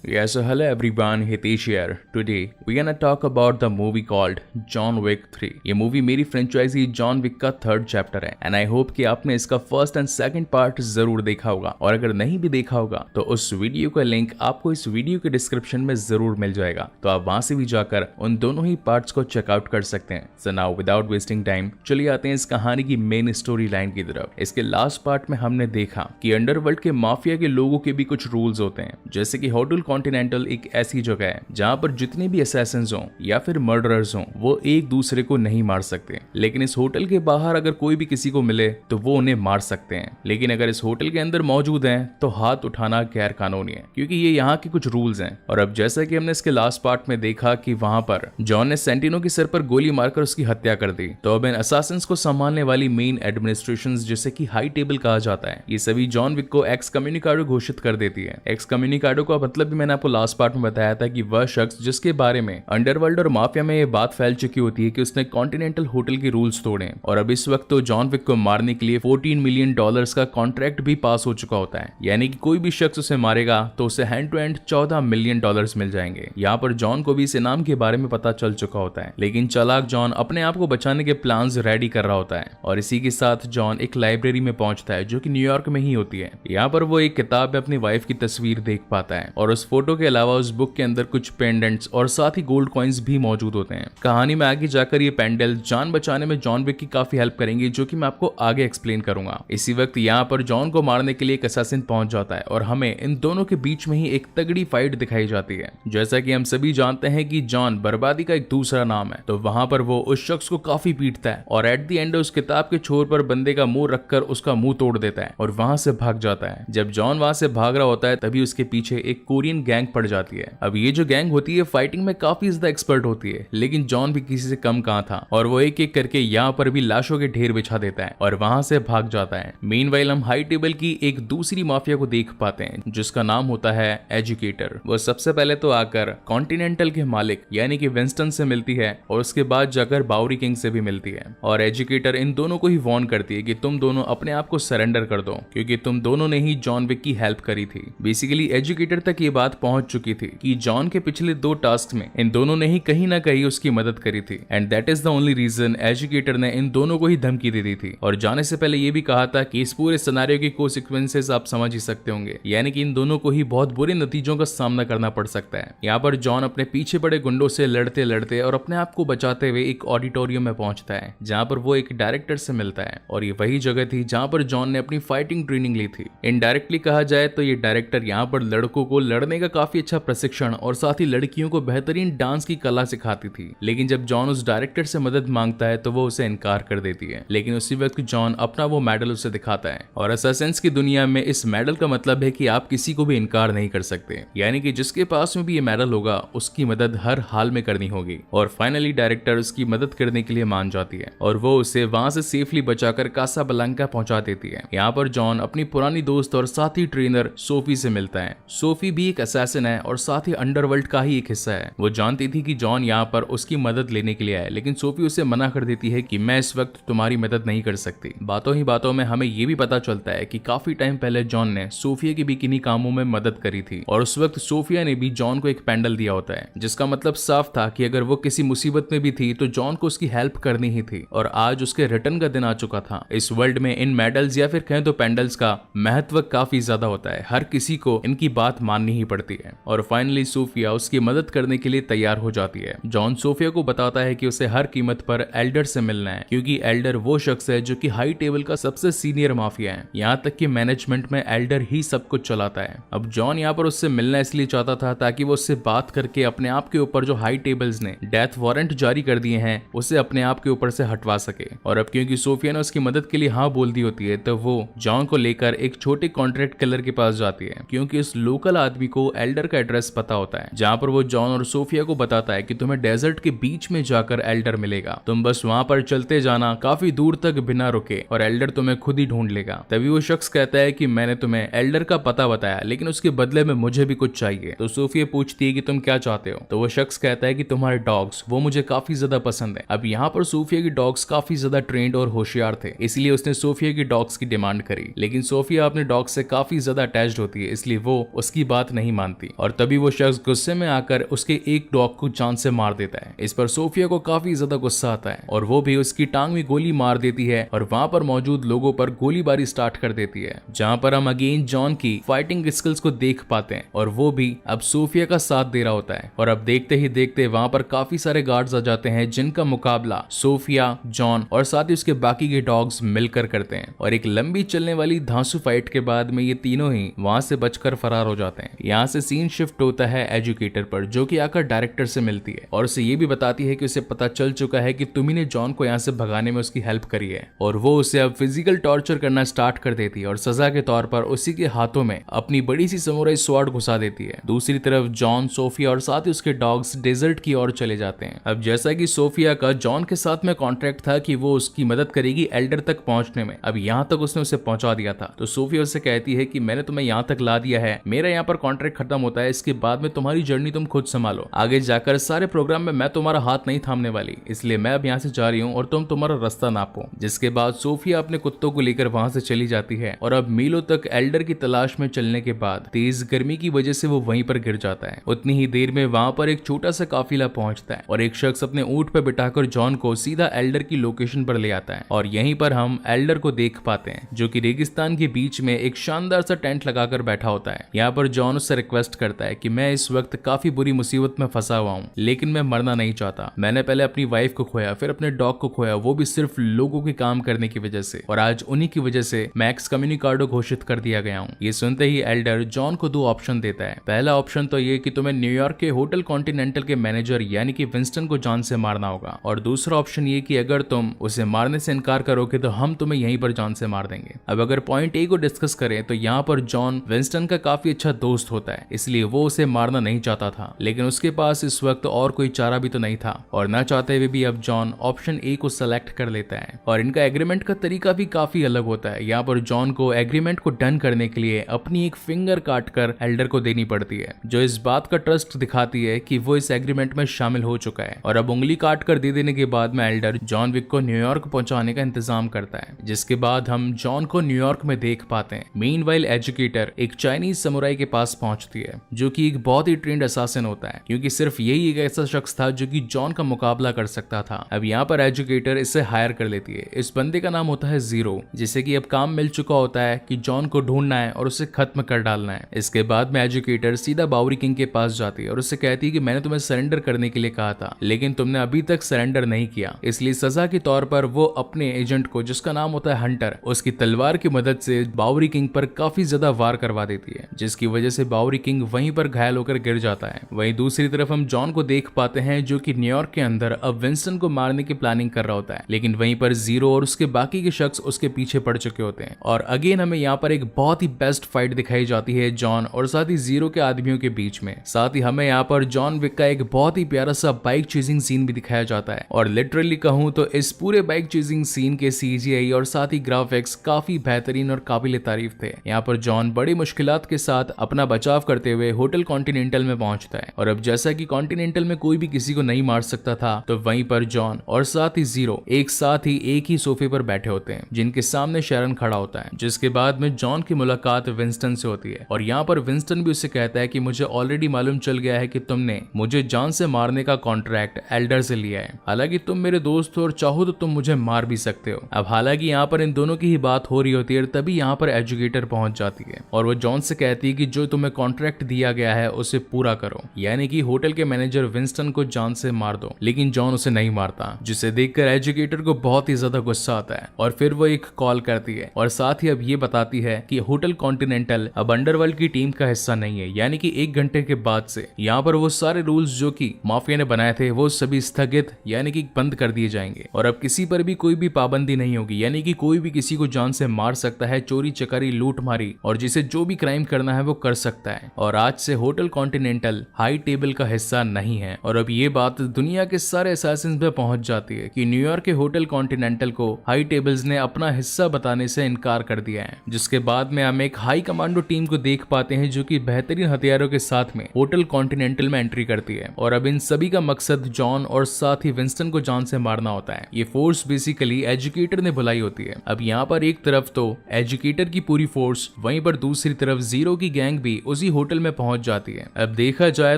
Yes, so hello everyone, Hitesh here. Today we're gonna talk about the movie called John Wick 3. ये movie मेरी franchise John Wick का third chapter है and I hope कि आपने इसका first and second part जरूर देखा होगा और अगर नहीं भी देखा होगा तो उस वीडियो का लिंक आपको इस वीडियो के डिस्क्रिप्शन में जरूर मिल जाएगा, तो आप वहां से भी जाकर उन दोनों ही पार्ट्स को चेकआउट कर सकते हैं। So now without wasting time चलिए आते हैं इस कहानी की मेन स्टोरी लाइन की तरफ। इसके लास्ट पार्ट में हमने देखा कि अंडरवर्ल्ड के माफिया के लोगों के भी कुछ रूल्स होते हैं, जैसे कि होटल कॉन्टिनेंटल एक ऐसी जगह है जहां पर जितने भी असैसिन्स हों या फिर मर्डरर्स हों वो एक दूसरे को नहीं मार सकते, लेकिन इस होटल के बाहर अगर कोई भी किसी को मिले तो वो उन्हें मार सकते हैं। लेकिन अगर इस होटल के अंदर मौजूद हैं तो हाथ उठाना गैर कानूनी है, क्योंकि ये यहाँ के कुछ रूल्स हैं। और अब जैसा कि हमने इसके लास्ट पार्ट में देखा कि वहां पर जॉन ने सेंटिनो के सर पर गोली मारकर उसकी हत्या कर दी, तो अब इन असासिन्स को संभालने वाली मेन एडमिनिस्ट्रेशन जिसे कि हाई टेबल कहा जाता है, ये सभी जॉन विक को एक्स कम्युनिकाडो घोषित कर देती है। एक्स कम्युनिकाडो का मतलब भी मैंने आपको लास्ट पार्ट में बताया था कि वह शख्स जिसके बारे में अंडरवर्ल्ड और माफिया में ये बात फैल चुकी होती है कि उसने कॉन्टिनेंटल होटल के रूल्स तोड़े, और अब इस वक्त तो जॉन विक को मारने के लिए $14 मिलियन का कॉन्ट्रैक्ट भी पास हो चुका होता है, यानी कि कोई भी शख्स उसे मारेगा तो उसे हैंड टू हैंड $14 मिलियन मिल जाएंगे। यहाँ पर जॉन को भी इस इनाम के बारे में पता चल चुका होता है, लेकिन चालाक जॉन अपने आप को बचाने के प्लान्स रेडी कर रहा होता है। और इसी के साथ जॉन एक लाइब्रेरी में पहुंचता है जो कि न्यूयॉर्क में ही होती है। यहाँ पर वो एक किताब में अपनी वाइफ की तस्वीर देख पाता है और उस फोटो के अलावा उस बुक के अंदर कुछ पेंडेंट्स और साथ ही गोल्ड कॉइन्स भी मौजूद होते हैं। कहानी में आगे जाकर ये पेंडल जान बचाने में जॉन विक की काफी हेल्प करेंगे, जो कि मैं आपको आगे एक्सप्लेन करूंगा। इसी वक्त यहाँ पर जॉन को मारने के लिए एक असैसिन पहुंच जाता है और हमें इन दोनों के बीच में ही एक तगड़ी फाइट दिखाई जाती है। जैसा कि हम सभी जानते हैं कि जॉन बर्बादी का एक दूसरा नाम है, तो वहां पर वो उस शख्स को काफी पीटता है और एट द एंड उस किताब के छोर पर बंदे का मुंह रखकर उसका मुंह तोड़ देता है और वहां से भाग जाता है। जब जॉन वहां से भाग रहा होता है तभी उसके पीछे एक कोरियन गैंग पड़ जाती है। अब ये जो गैंग होती है फाइटिंग में काफी ज्यादा एक्सपर्ट होती है, लेकिन जॉन भी किसी से कम कहां था और वो एक एक करके यहाँ पर भी लाशों के ढेर बिछा देता है और वहां से भाग जाता है। मीनवाइल हम हाई टेबल की एक दूसरी माफिया को देख पाते हैं जिसका नाम होता है एजुकेटर। वो सबसे पहले तो आकर कॉन्टिनेंटल के मालिक यानी कि विंस्टन से मिलती है और उसके बाद जाकर बाउरी किंग से भी मिलती है, और एजुकेटर इन दोनों को ही वार्न करती है कि तुम दोनों अपने आप को सरेंडर कर दो, क्योंकि तुम दोनों ने ही जॉन विक की हेल्प करी थी। बेसिकली एजुकेटर तक ये बात पहुंच चुकी थी कि जॉन के पिछले 2 टास्क में इन दोनों ने ही कहीं ना कहीं उसकी मदद करी थी, and that is the only reason educator ने इन दोनों को ही धमकी दे दी थी। और जाने से पहले ये भी कहा था कि इस पूरे सिनेरियो की कोसिक्वेंसेस आप समझ ही सकते होंगे, यानी कि इन दोनों को ही बहुत बुरे नतीजों का सामना करना पड़ सकता है। यहाँ पर जॉन अपने पीछे पड़े गुंडों से लड़ते लड़ते और अपने आप को बचाते हुए एक ऑडिटोरियम में पहुंचता है जहाँ पर वो एक डायरेक्टर से मिलता है, और ये वही जगह थी जहाँ पर जॉन ने अपनी फाइटिंग ट्रेनिंग ली थी। इनडायरेक्टली कहा जाए तो ये डायरेक्टर यहाँ पर लड़कों को लड़ने का काफी अच्छा प्रशिक्षण और साथ ही लड़कियों को बेहतरीन डांस की कला सिखाती थी। लेकिन जब जॉन उस डायरेक्टर से मदद मांगता है तो वो उसे इनकार कर देती है, लेकिन उसी वक्त जॉन अपना वो मेडल उसे दिखाता है। और असैसिन्स की दुनिया में इस मेडल का मतलब है कि आप किसी को भी इनकार नहीं कर सकते, यानी कि जिसके पास में भी ये मेडल होगा उसकी मदद हर हाल में करनी होगी। और फाइनली डायरेक्टर उसकी मदद करने के लिए मान जाती है और वो उसे वहां से सेफली बचाकर कासाब्लांका पहुंचा देती है। यहाँ पर जॉन अपनी पुरानी दोस्त और साथ ही ट्रेनर सोफी से मिलता है। सोफी भी एक असैसिन है और साथ ही अंडरवर्ल्ड का ही एक हिस्सा है। वो जानती थी कि जॉन यहाँ पर उसकी मदद लेने के लिए आए, लेकिन सोफी उसे मना कर देती है कि मैं इस वक्त तुम्हारी मदद नहीं कर सकती। बातों ही बातों में हमें ये भी पता चलता है कि काफी टाइम पहले जॉन ने सोफिया की भी किन्हीं कामों में मदद करी थी, और उस वक्त सोफिया ने भी जॉन को एक पेंडल दिया होता है, जिसका मतलब साफ था कि अगर वो किसी मुसीबत में भी थी तो जॉन को उसकी हेल्प करनी ही थी। और आज उसके रिटर्न का दिन आ चुका था। इस वर्ल्ड में इन मेडल्स या फिर कहें तो पेंडल्स का महत्व काफी ज्यादा होता है, हर किसी को इनकी बात माननी ही पड़ती है। और फाइनली सोफिया उसकी मदद करने के लिए तैयार हो जाती है। जॉन सोफिया को बताता है कि उसे हर कीमत पर एल्डर से मिलना है, क्योंकि एल्डर वो शख्स है जो कि हाई टेबल का सबसे सीनियर माफिया है, यहाँ तक कि मैनेजमेंट में एल्डर ही सब कुछ चलाता है। अब जॉन यहाँ पर उससे मिलना इसलिए चाहता था ताकि वो उससे बात करके अपने आप के ऊपर जो हाई टेबल्स ने डेथ वारंट जारी कर दिए हैं उसे अपने आप के ऊपर से हटवा सके। और अब क्योंकि सोफिया ने उसकी मदद के लिए हाँ बोल दी होती है तो वो जॉन को लेकर एक छोटे कॉन्ट्रैक्ट किलर के पास जाती है, क्योंकि इस लोकल आदमी को एल्डर का एड्रेस पता होता है, जहाँ पर वो जॉन और सोफिया को बताता है कि तुम्हें डेजर्ट के बीच में जाकर एल्डर मिलेगा, तुम बस वहां पर चलते जाना काफी दूर तक बिना रुके और एल्डर तुम्हें खुद ही ढूंढ लेगा। तभी वो शख्स कहता है कि मैंने तुम्हें एल्डर का पता बताया, लेकिन उसके बदले में मुझे भी कुछ चाहिए। तो सोफिया पूछती है कि तुम क्या चाहते हो, तो वो शख्स कहता है कि तुम्हारे डॉग्स वो मुझे काफी ज्यादा पसंद है। अब यहाँ पर सोफिया की डॉग्स काफी ज्यादा ट्रेंड और होशियार थे, इसलिए उसने सोफिया की डॉग्स की डिमांड करी, लेकिन सोफिया अपने डॉग्स से काफी ज्यादा अटैच्ड होती है, इसलिए वो उसकी बात नहीं नहीं मानती और तभी वो शख्स गुस्से में आकर उसके एक डॉग को जान से मार देता है। इस पर सोफिया को काफी ज्यादा गुस्सा आता है और वो भी उसकी टांग में गोली मार देती है और वहां पर मौजूद लोगों पर गोलीबारी स्टार्ट कर देती है, जहां पर हम अगेन जॉन की फाइटिंग स्किल्स को देख पाते हैं और वो भी अब सोफिया का साथ दे रहा होता है। और अब देखते ही देखते वहां पर काफी सारे गार्ड्स आ जाते हैं जिनका मुकाबला सोफिया, जॉन और साथ ही उसके बाकी के डॉग्स मिलकर करते हैं और एक लंबी चलने वाली धांसू फाइट के बाद में ये तीनों ही वहां से बचकर फरार हो जाते हैं। यहाँ से सीन शिफ्ट होता है एजुकेटर पर, जो कि आकर डायरेक्टर से मिलती है और उसे ये भी बताती है कि उसे पता चल चुका है कि तुम्ही ने जॉन को यहाँ से भगाने में उसकी हेल्प करी है और वो उसे अब फिजिकल टॉर्चर करना स्टार्ट कर देती है और सजा के तौर पर उसी के हाथों में अपनी बड़ी सी समुराई स्वॉर्ड घुसा देती है। दूसरी तरफ जॉन, सोफिया और साथ ही उसके डॉग्स डेजर्ट की ओर चले जाते हैं। अब जैसा कि सोफिया का जॉन के साथ में कॉन्ट्रैक्ट था कि वो उसकी मदद करेगी एल्डर तक पहुंचने में, अब यहाँ तक उसने उसे पहुंचा दिया था, तो सोफिया उससे कहती है कि मैंने तुम्हें यहाँ तक ला दिया है, मेरा यहाँ पर कॉन्ट्रैक्ट खत्म होता है, इसके बाद में तुम्हारी जर्नी तुम खुद संभालो, आगे जाकर सारे प्रोग्राम में मैं तुम्हारा हाथ नहीं थामने वाली, इसलिए मैं अब यहाँ से जा रही हूँ और तुम तुम्हारा रास्ता नापो। जिसके बाद सोफिया अपने कुत्तों को लेकर वहां से चली जाती है और अब मीलों तक एल्डर की तलाश में चलने के बाद तेज गर्मी की वजह से वो वहीं पर गिर जाता है। उतनी ही देर में वहां पर एक छोटा सा काफिला पहुंचता है और एक शख्स अपने ऊंट पर बिठाकर जॉन को सीधा एल्डर की लोकेशन पर ले आता है और यहीं पर हम एल्डर को देख पाते हैं जो कि रेगिस्तान के बीच में एक शानदार सा टेंट लगाकर बैठा होता है। यहाँ पर जॉन उससे रिक्वेस्ट करता है कि मैं इस वक्त काफी बुरी मुसीबत में फंसा हुआ हूँ, लेकिन मैं मरना नहीं चाहता। मैंने पहले अपनी वाइफ को खोया, फिर अपने डॉग को खोया, वो भी सिर्फ लोगों के काम करने की वजह से, और आज उन्हीं की वजह से मैं एक्सकम्युनिकाडो घोषित कर दिया गया हूँ। ये सुनते ही एल्डर जॉन को दो ऑप्शन देता है। पहला ऑप्शन तो ये कि तुम्हें न्यूयॉर्क के होटल कॉन्टिनेंटल के मैनेजर यानी कि विंस्टन को जान से मारना होगा, और दूसरा ऑप्शन ये कि अगर तुम उसे मारने से इनकार करोगे तो हम तुम्हें यहीं पर जान से मार देंगे। अब अगर पॉइंट ए को डिस्कस करें तो यहाँ पर जॉन विंस्टन का काफी अच्छा दोस्त होता है, इसलिए वो उसे मारना नहीं चाहता था, लेकिन उसके पास इस वक्त और कोई चारा भी तो नहीं था और न चाहते हुए भी अब जॉन ऑप्शन ए को सेलेक्ट कर लेता है। और इनका एग्रीमेंट का तरीका भी काफी अलग होता है। यहाँ पर जॉन को एग्रीमेंट को डन करने के लिए अपनी एक फिंगर काटकर एल्डर को देनी पड़ती है, जो इस बात का ट्रस्ट दिखाती है कि वो इस एग्रीमेंट में शामिल हो चुका है। और अब उंगली काट कर दे देने के बाद में एल्डर जॉन विक को न्यूयॉर्क पहुंचाने का इंतजाम करता है, जिसके बाद हम जॉन को न्यूयॉर्क में देख पाते हैं। मीनवाइल एजुकेटर एक चाइनीज समुराई के पास पहुंचती है, जो कि एक बहुत ही ट्रेंड असासिन होता है, क्योंकि सिर्फ यही एक ऐसा शख्स था जो कि जॉन का मुकाबला कर सकता था। अब यहाँ पर एजुकेटर इसे हायर कर लेती है। इस बंदे का नाम होता है जीरो, जिसे कि अब काम मिल चुका होता है कि जॉन को ढूंढना है और उसे खत्म कर डालना है। इसके बाद में एजुकेटर सीधा बाउरी किंग के पास जाती है और उससे कहती है कि मैंने तुम्हें सरेंडर करने के लिए कहा था, लेकिन तुमने अभी तक सरेंडर नहीं किया, इसलिए सजा के तौर पर वो अपने एजेंट को, जिसका नाम होता है हंटर, उसकी तलवार की मदद से बाउरी किंग पर काफी ज्यादा वार करवा देती है, जिसकी वजह से बाउरी किंग वहीं पर घायल होकर गिर जाता है। वहीं दूसरी तरफ हम जॉन को देख पाते हैं जो कि न्यूयॉर्क के अंदर अब विंस्टन को मारने की प्लानिंग कर रहा होता है, लेकिन वहीं पर जीरो और उसके बाकी के शख्स उसके पीछे पड़ चुके होते हैं। और अगेन हमें यहाँ पर एक बहुत ही बेस्ट फाइट दिखाई जाती है जॉन और साथ ही जीरो के आदमियों के बीच में। साथ ही हमें यहाँ पर जॉन विक का एक बहुत ही प्यारा सा बाइक चेजिंग सीन भी दिखाया जाता है, और लिटरली कहूँ तो इस पूरे बाइक चेजिंग सीन के CGI और साथ ही ग्राफिक्स काफी बेहतरीन और काबिल तारीफ थे। यहाँ पर जॉन बड़ी मुश्किलात के साथ अपना बचाव करते हुए होटल कॉन्टिनेंटल में पहुंचता है, और अब जैसा कि कॉन्टिनेंटल में कोई भी किसी को नहीं मार सकता था, तो वहीं पर जॉन और साथ ही जीरो एक साथ ही एक ही सोफे पर बैठे होते हैं, जिनके सामने शैरन खड़ा होता है। जिसके बाद में जॉन की मुलाकात विंस्टन से होती है, और यहाँ पर विंस्टन भी उससे कहता है कि मुझे ऑलरेडी मालूम चल गया है कि तुमने मुझे जान से मारने का कॉन्ट्रैक्ट एल्डर से लिया है, हालांकि तुम मेरे दोस्त हो और चाहो तो तुम मुझे मार भी सकते हो। अब हालांकि यहाँ पर इन दोनों की ही बात हो रही होती है, तभी यहाँ पर एजुकेटर पहुंच जाती है और वो जॉन से कहती है कि जो तुम्हें कॉन्ट्रैक्ट दिया गया है उसे पूरा करो, यानी कि होटल के मैनेजर विंस्टन को जान से मार दो। लेकिन जॉन उसे नहीं मारता, जिसे देखकर एजुकेटर को बहुत ही ज्यादा गुस्सा आता है और फिर वो एक कॉल करती है और साथ ही अब ये बताती है कि होटल कॉन्टिनेंटल अब अंडरवर्ल्ड की टीम का हिस्सा नहीं है, यानी कि 1 घंटे के बाद से यहाँ पर वो सारे रूल्स जो कि माफिया ने बनाए थे वो सभी स्थगित यानी कि बंद कर दिए जाएंगे, और अब किसी पर भी कोई भी पाबंदी नहीं होगी, यानी कि कोई भी किसी को जान से मार सकता है, चोरी चकारी लूट मारी और जिसे जो भी क्राइम करना है वो कर सकता है। और आज से होटल कॉन्टिनेंटल हाई टेबल का हिस्सा नहीं है। और अब ये बात दुनिया के सारे असैसिन्स पे पहुंच जाती है कि न्यूयॉर्क के होटल कॉन्टिनेंटल को हाई टेबल्स ने अपना हिस्सा बताने से इनकार कर दिया है। जिसके बाद में हम एक हाई कमांडो टीम को देख पाते हैं जो कि बेहतरीन हथियारों के साथ में होटल कॉन्टिनेंटल में एंट्री करती है, और अब इन सभी का मकसद जॉन और साथ ही विंस्टन को जान से मारना होता है। ये फोर्स बेसिकली एजुकेटर ने बुलाई होती है। अब यहाँ पर एक तरफ तो एजुकेटर की पूरी फोर्स, वहीं पर दूसरी तरफ जीरो की गैंग भी उस उसी होटल में पहुंच जाती है। अब देखा जाए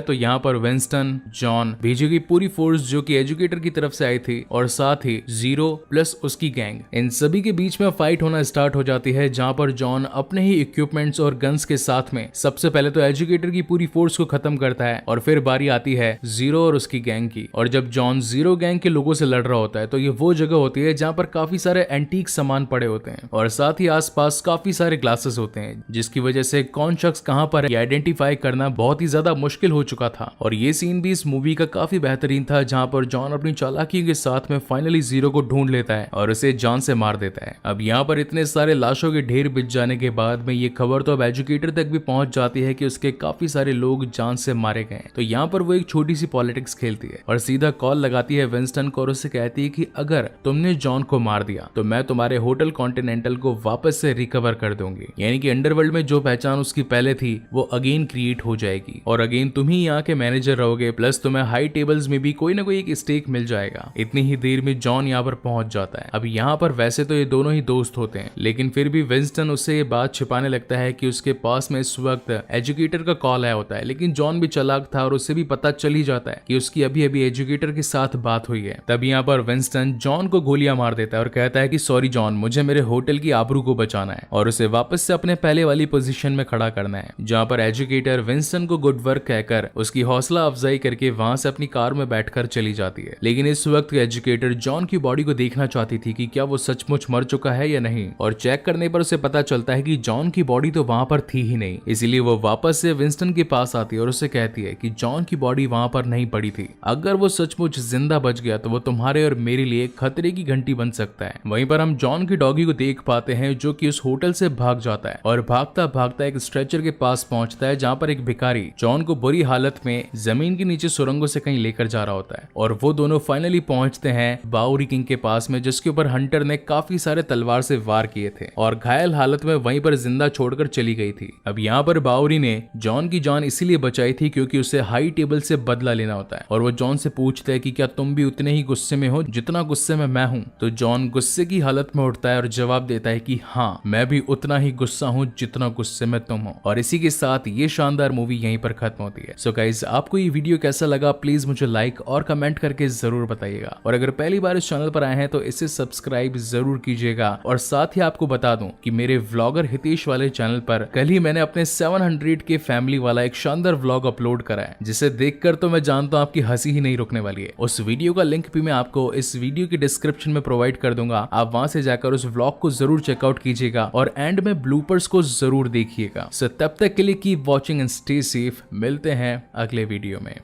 तो यहाँ पर विंस्टन, जॉन, बीजे की पूरी फोर्स जो कि एजुकेटर की तरफ से आई थी और साथ ही जीरो प्लस उसकी गैंग, इन सभी के बीच में फाइट होना स्टार्ट हो जाती है, जहां पर जॉन अपने ही इक्विपमेंट्स और गन्स के साथ में सबसे पहले तो एजुकेटर की पूरी फोर्स को खत्म करता है और फिर बारी आती है जीरो और उसकी गैंग की। और जब जॉन जीरो गैंग के लोगों से लड़ रहा होता है तो ये वो जगह होती है जहां पर काफी सारे एंटीक सामान पड़े होते हैं और साथ ही आसपास काफी सारे ग्लासेस होते हैं, जिसकी वजह से कौन शख्स कहां पर है आइडेंटिफाई करना बहुत ही ज्यादा मुश्किल हो चुका था। और ये सीन भी इस मूवी का काफी बेहतरीन था, जहां पर जॉन अपनी चालाकी के साथ में फाइनली जीरो को ढूंढ लेता है और उसे जान से मार देता है। अब यहाँ पर इतने सारे लाशों के ढेर बिछ जाने के बाद में ये खबर तो अब एजुकेटर तक भी पहुंच जाती है कि उसके काफी सारे लोग जान से मारे गए। तो यहाँ पर वो एक छोटी सी पॉलिटिक्स खेलती है और सीधा कॉल लगाती है विंस्टन को और उससे कहती है कि अगर तुमने जॉन को मार दिया तो मैं तुम्हारे होटल कॉन्टिनेंटल को वापस से रिकवर कर दूंगी, यानी कि अंडरवर्ल्ड में जो पहचान उसकी पहले थी वो अगेन क्रिएट हो जाएगी और अगेन तुम ही यहाँ के मैनेजर रहोगे, प्लस तुम्हें हाई टेबल्स में भी कोई ना कोई एक स्टेक मिल जाएगा। इतनी ही देर में जॉन यहाँ पर पहुंच जाता है। अब यहाँ पर वैसे तो ये दोनों ही दोस्त होते हैं, लेकिन फिर भी विंस्टन उससे ये बात छिपाने लगता है कि उसके पास में इस वक्त एजुकेटर का कॉल आया होता है, लेकिन जॉन भी चालाक था और उससे भी पता चल ही जाता है कि उसकी अभी अभी एजुकेटर के साथ बात हुई है। तब यहाँ पर विंस्टन जॉन को गोलियां मार देता है और कहता है कि सॉरी जॉन, मुझे मेरे होटल की आबरू को बचाना है और उसे वापस से अपने पहले वाली पोजीशन में खड़ा करना है। जहाँ पर एजुकेटर विंस्टन को गुड वर्क कहकर उसकी हौसला अफजाई करके वहां से अपनी कार में बैठकर चली जाती है। लेकिन इस वक्त एजुकेटर जॉन की बॉडी को देखना चाहती थी कि क्या वो सचमुच मर चुका है या नहीं, और चेक करने पर उसे पता चलता है कि जॉन की बॉडी तो वहां पर थी ही नहीं। इसीलिए वो वापस से विंस्टन के पास आती है और उससे कहती है कि जॉन की बॉडी वहां पर नहीं पड़ी थी, अगर वो सचमुच जिंदा बच गया तो वो तुम्हारे और मेरे लिए खतरे की घंटी बन सकता है। वहीं पर हम जॉन की डॉगी को देख पाते हैं जो कि उस होटल से भाग जाता है और भागता भागता एक स्ट्रेचर के पास पहुंचता है, जहां पर एक भिखारी जॉन को बुरी हालत में जमीन के नीचे सुरंगों से कहीं लेकर जा रहा होता है और वो दोनों फाइनली पहुंचते हैं बाउरी किंग के पास में, जिसके ऊपर हंटर ने काफी सारे तलवार से वार किए थे और घायल हालत में वहीं पर जिंदा छोड़कर चली गई थी। अब यहाँ पर बाउरी ने जॉन की जान इसीलिए बचाई थी क्योंकि उसे हाई टेबल से बदला लेना होता है और वो जॉन से पूछता है कि क्या तुम भी उतने ही गुस्से में हो जितना गुस्से में मैं हूँ। तो जॉन गुस्से की हालत में उठता है और जवाब देता है कि हाँ, मैं भी उतना ही गुस्सा हूँ जितना गुस्से में तुम हो। और इसी के साथ ये शानदार मूवी यहीं पर खत्म होती है। सो गाइस, आपको ये वीडियो कैसा लगा प्लीज मुझे लाइक और कमेंट करके जरूर बताइएगा और अगर पहली बार इस चैनल पर आए हैं तो इसे सब्सक्राइब जरूर कीजिएगा। और साथ ही आपको बता दूं कि मेरे व्लॉगर हितेश वाले चैनल पर कल ही मैंने अपने 700 के फैमिली वाला एक शानदार व्लॉग अपलोड करा है, जिसे देखकर तो मैं जानता हूं आपकी हंसी ही नहीं रुकने वाली है। उस वीडियो का लिंक भी मैं आपको इस वीडियो की डिस्क्रिप्शन में प्रोवाइड कर दूंगा, आप वहां से जाकर उस व्लॉग को जरूर चेकआउट कीजिएगा और एंड में ब्लूपर्स को जरूर देखिएगा। सो तब तक के लिए keep watching and stay safe. मिलते हैं अगले वीडियो में।